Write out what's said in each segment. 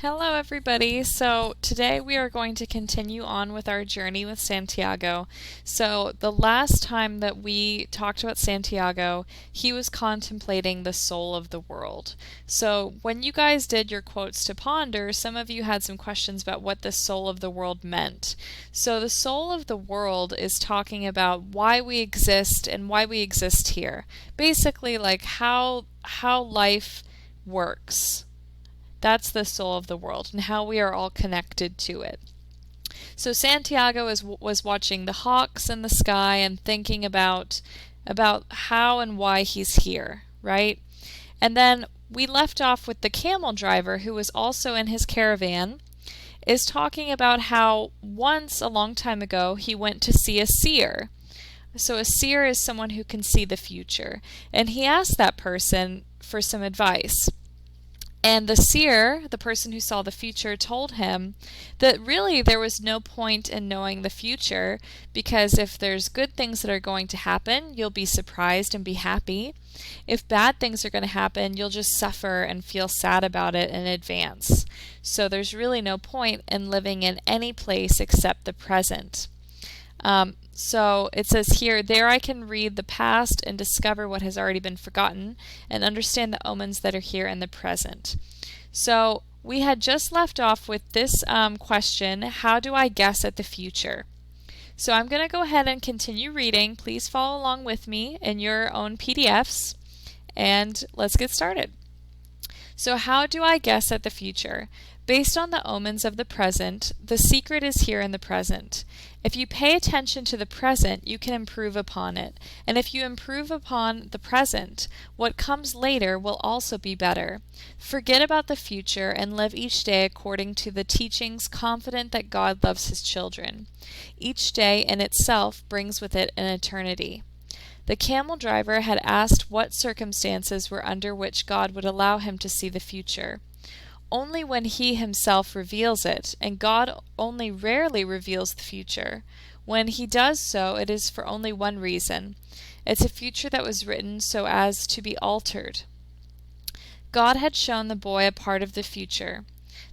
Hello, everybody. So, today we are going to continue on with our journey with Santiago. So, the last time that we talked about Santiago, he was contemplating the soul of the world. So, when you guys did your quotes to ponder, some of you had some questions about what the soul of the world meant. So, the soul of the world is talking about why we exist and why we exist here. Basically, like how life works. That's the soul of the world and how we are all connected to it. So Santiago was watching the hawks in the sky and thinking about how and why he's here, right? And then we left off with the camel driver who was also in his caravan is talking about how once a long time ago he went to see a seer. So a seer is someone who can see the future, and he asked that person for some advice. And the seer, the person who saw the future, told him that really there was no point in knowing the future because if there's good things that are going to happen, you'll be surprised and be happy. If bad things are going to happen, you'll just suffer and feel sad about it in advance. So there's really no point in living in any place except the present. So it says here, there I can read the past and discover what has already been forgotten and understand the omens that are here in the present. So we had just left off with this question, how do I guess at the future? So I'm going to go ahead and continue reading. Please follow along with me in your own PDFs and let's get started. So how do I guess at the future? Based on the omens of the present, the secret is here in the present. If you pay attention to the present, you can improve upon it. And if you improve upon the present, what comes later will also be better. Forget about the future and live each day according to the teachings, confident that God loves his children. Each day in itself brings with it an eternity. The camel driver had asked what circumstances were under which God would allow him to see the future. Only when he himself reveals it, and God only rarely reveals the future. When he does so, it is for only one reason. It's a future that was written so as to be altered. God had shown the boy a part of the future.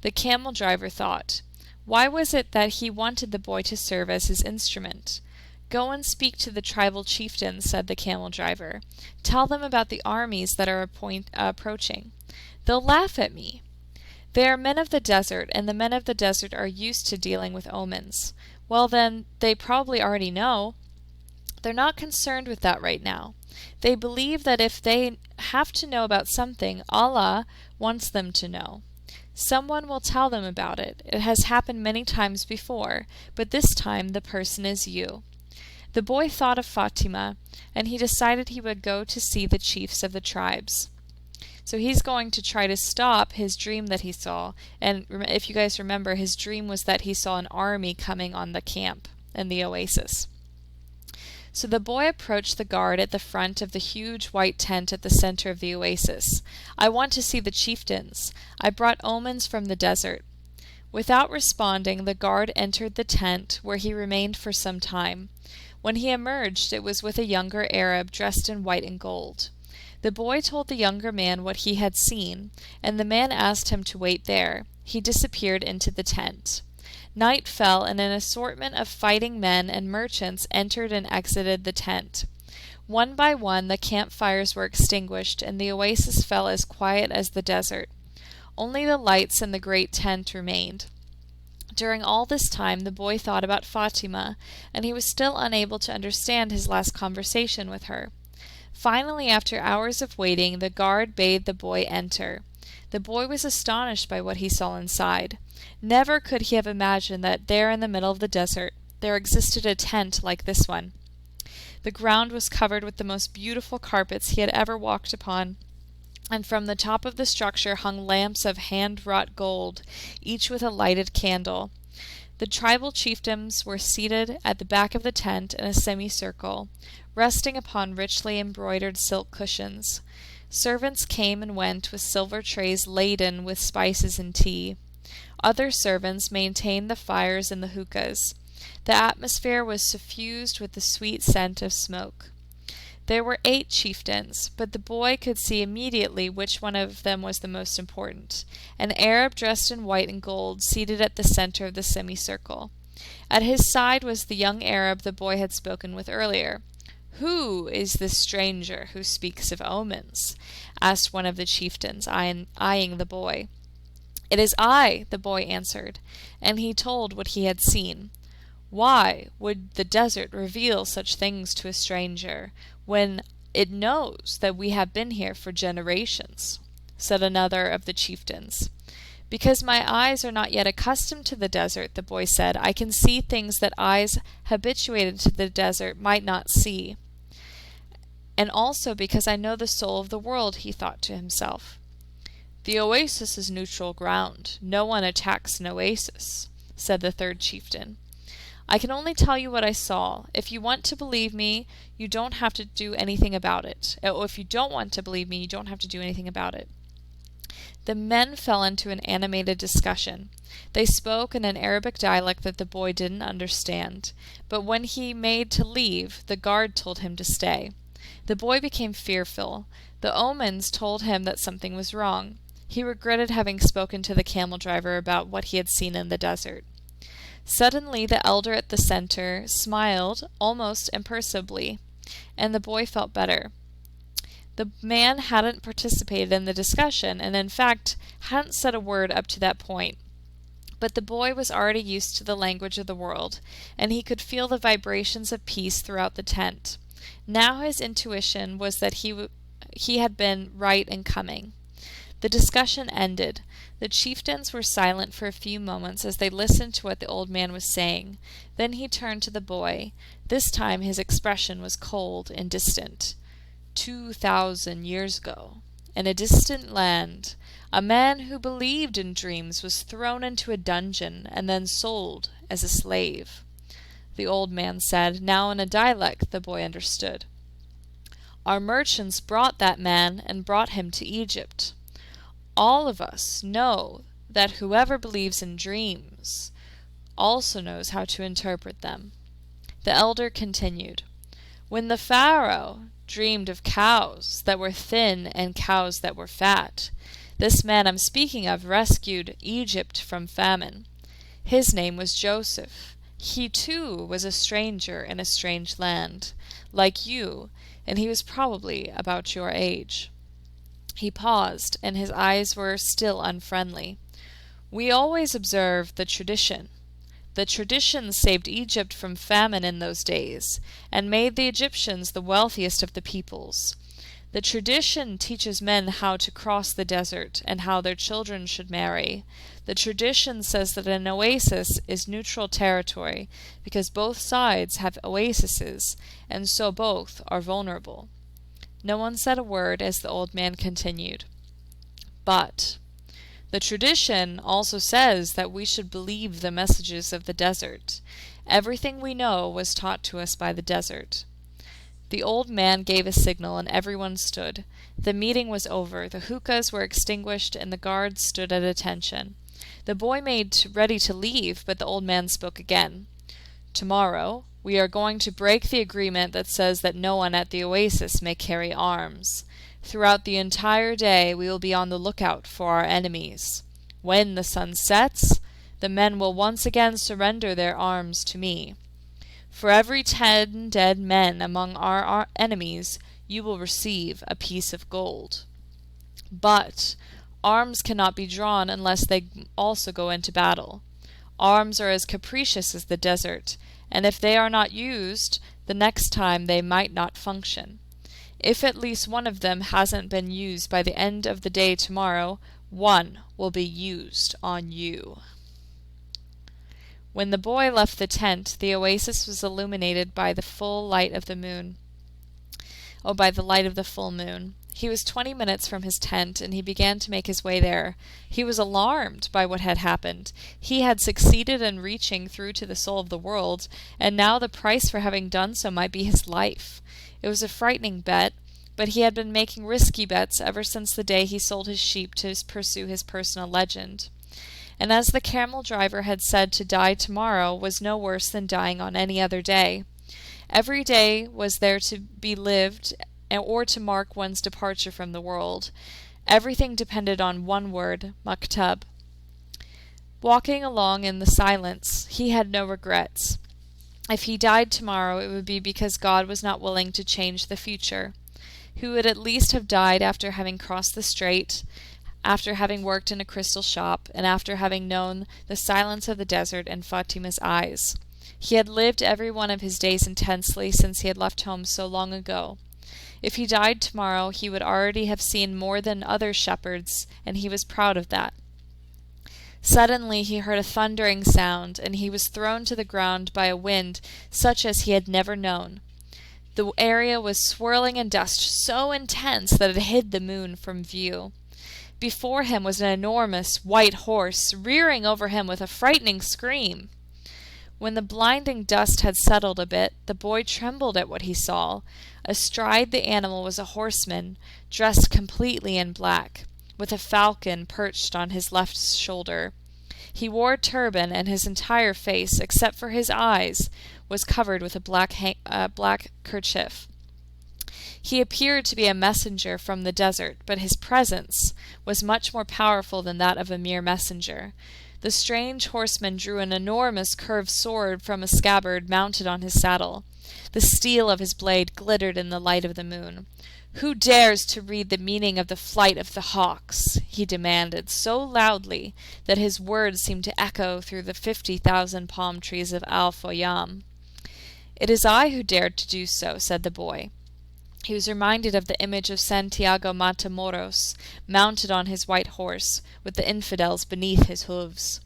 The camel driver thought, why was it that he wanted the boy to serve as his instrument? Go and speak to the tribal chieftains, said the camel driver. Tell them about the armies that are approaching. They'll laugh at me. They are men of the desert, and the men of the desert are used to dealing with omens. Well then, they probably already know. They're not concerned with that right now. They believe that if they have to know about something, Allah wants them to know. Someone will tell them about it. It has happened many times before, but this time the person is you. The boy thought of Fatima, and he decided he would go to see the chiefs of the tribes. So he's going to try to stop his dream that he saw. And if you guys remember, his dream was that he saw an army coming on the camp in the oasis. So the boy approached the guard at the front of the huge white tent at the center of the oasis. I want to see the chieftains. I brought omens from the desert. Without responding, the guard entered the tent, where he remained for some time. When he emerged, it was with a younger Arab dressed in white and gold. The boy told the younger man what he had seen, and the man asked him to wait there. He disappeared into the tent. Night fell, and an assortment of fighting men and merchants entered and exited the tent. One by one, the campfires were extinguished, and the oasis fell as quiet as the desert. Only the lights in the great tent remained. During all this time, the boy thought about Fatima, and he was still unable to understand his last conversation with her. Finally, after hours of waiting, the guard bade the boy enter. The boy was astonished by what he saw inside. Never could he have imagined that there in the middle of the desert there existed a tent like this one. The ground was covered with the most beautiful carpets he had ever walked upon, and from the top of the structure hung lamps of hand-wrought gold, each with a lighted candle. The tribal chieftains were seated at the back of the tent in a semicircle, resting upon richly embroidered silk cushions. Servants came and went with silver trays laden with spices and tea. Other servants maintained the fires and the hookahs. The atmosphere was suffused with the sweet scent of smoke. There were 8 chieftains, but the boy could see immediately which one of them was the most important. An Arab dressed in white and gold, seated at the center of the semicircle. At his side was the young Arab the boy had spoken with earlier. "Who is this stranger who speaks of omens?" asked one of the chieftains, eyeing the boy. "It is I," the boy answered, and he told what he had seen. "Why would the desert reveal such things to a stranger, when it knows that we have been here for generations?" said another of the chieftains. "Because my eyes are not yet accustomed to the desert," the boy said. "I can see things that eyes habituated to the desert might not see. And also because I know the soul of the world," he thought to himself. "The oasis is neutral ground. No one attacks an oasis," said the third chieftain. "I can only tell you what I saw. If you want to believe me, you don't have to do anything about it. If you don't want to believe me, you don't have to do anything about it." The men fell into an animated discussion. They spoke in an Arabic dialect that the boy didn't understand, but when he made to leave, the guard told him to stay. The boy became fearful. The omens told him that something was wrong. He regretted having spoken to the camel driver about what he had seen in the desert. Suddenly the elder at the center smiled almost imperceptibly, and the boy felt better. The man hadn't participated in the discussion, and in fact hadn't said a word up to that point. But the boy was already used to the language of the world, and he could feel the vibrations of peace throughout the tent. Now his intuition was that he had been right in coming. The discussion ended. The chieftains were silent for a few moments as they listened to what the old man was saying. Then he turned to the boy. This time his expression was cold and distant. 2,000 years ago, in a distant land, a man who believed in dreams was thrown into a dungeon and then sold as a slave," the old man said, now in a dialect the boy understood. "Our merchants brought that man and brought him to Egypt. All of us know that whoever believes in dreams also knows how to interpret them." The elder continued, "When the Pharaoh dreamed of cows that were thin and cows that were fat, this man I'm speaking of rescued Egypt from famine. His name was Joseph. He too was a stranger in a strange land, like you, and he was probably about your age." He paused, and his eyes were still unfriendly. "We always observe the tradition. The tradition saved Egypt from famine in those days, and made the Egyptians the wealthiest of the peoples. The tradition teaches men how to cross the desert and how their children should marry. The tradition says that an oasis is neutral territory because both sides have oases, and so both are vulnerable." No one said a word as the old man continued. "But the tradition also says that we should believe the messages of the desert. Everything we know was taught to us by the desert." The old man gave a signal, and everyone stood. The meeting was over. The hookahs were extinguished, and the guards stood at attention. The boy made ready to leave, but the old man spoke again. "Tomorrow we are going to break the agreement that says that no one at the oasis may carry arms. Throughout the entire day we will be on the lookout for our enemies. When the sun sets, the men will once again surrender their arms to me. For every 10 dead men among our enemies, you will receive a piece of gold. But arms cannot be drawn unless they also go into battle. Arms are as capricious as the desert, and if they are not used, the next time they might not function. If at least one of them hasn't been used by the end of the day tomorrow, one will be used on you." When the boy left the tent, the oasis was illuminated by the full light of the moon. By the light of the full moon. He was 20 minutes from his tent, and he began to make his way there. He was alarmed by what had happened. He had succeeded in reaching through to the soul of the world, and now the price for having done so might be his life. It was a frightening bet, but he had been making risky bets ever since the day he sold his sheep to pursue his personal legend. And as the camel driver had said, to die tomorrow was no worse than dying on any other day. Every day was there to be lived or to mark one's departure from the world. Everything depended on one word, maktub. Walking along in the silence, he had no regrets. If he died tomorrow, it would be because God was not willing to change the future. He would at least have died after having crossed the strait, after having worked in a crystal shop, and after having known the silence of the desert and Fatima's eyes. He had lived every one of his days intensely since he had left home so long ago. If he died tomorrow, he would already have seen more than other shepherds, and he was proud of that. Suddenly he heard a thundering sound, and he was thrown to the ground by a wind such as he had never known. The area was swirling in dust so intense that it hid the moon from view. Before him was an enormous white horse, rearing over him with a frightening scream. When the blinding dust had settled a bit, the boy trembled at what he saw. Astride the animal was a horseman, dressed completely in black, with a falcon perched on his left shoulder. He wore a turban, and his entire face, except for his eyes, was covered with a black kerchief. He appeared to be a messenger from the desert, but his presence was much more powerful than that of a mere messenger. The strange horseman drew an enormous curved sword from a scabbard mounted on his saddle. The steel of his blade glittered in the light of the moon. "Who dares to read the meaning of the flight of the hawks?" he demanded, so loudly that his words seemed to echo through the 50,000 palm trees of Al-Foyam. "It is I who dared to do so," said the boy. He was reminded of the image of Santiago Matamoros, mounted on his white horse, with the infidels beneath his hooves.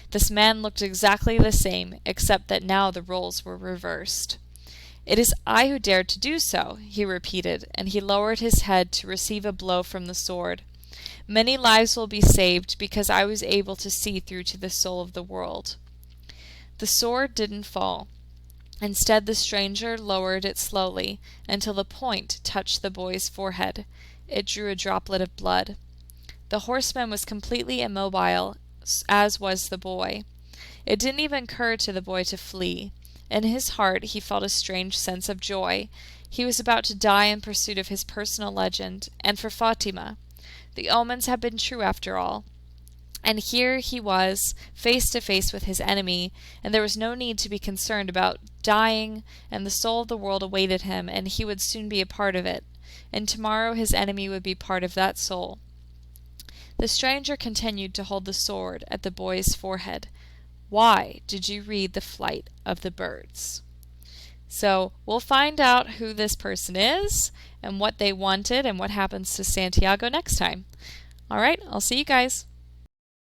This man looked exactly the same, except that now the roles were reversed. "It is I who dared to do so," he repeated, and he lowered his head to receive a blow from the sword. "Many lives will be saved because I was able to see through to the soul of the world." The sword didn't fall. Instead, the stranger lowered it slowly until the point touched the boy's forehead. It drew a droplet of blood. The horseman was completely immobile, as was the boy. It didn't even occur to the boy to flee. In his heart, he felt a strange sense of joy. He was about to die in pursuit of his personal legend, and for Fatima. The omens had been true after all. And here he was, face to face with his enemy, and there was no need to be concerned about dying, and the soul of the world awaited him, and he would soon be a part of it. And tomorrow his enemy would be part of that soul. The stranger continued to hold the sword at the boy's forehead. "Why did you read the flight of the birds?" So we'll find out who this person is, and what they wanted, and what happens to Santiago next time. All right, I'll see you guys.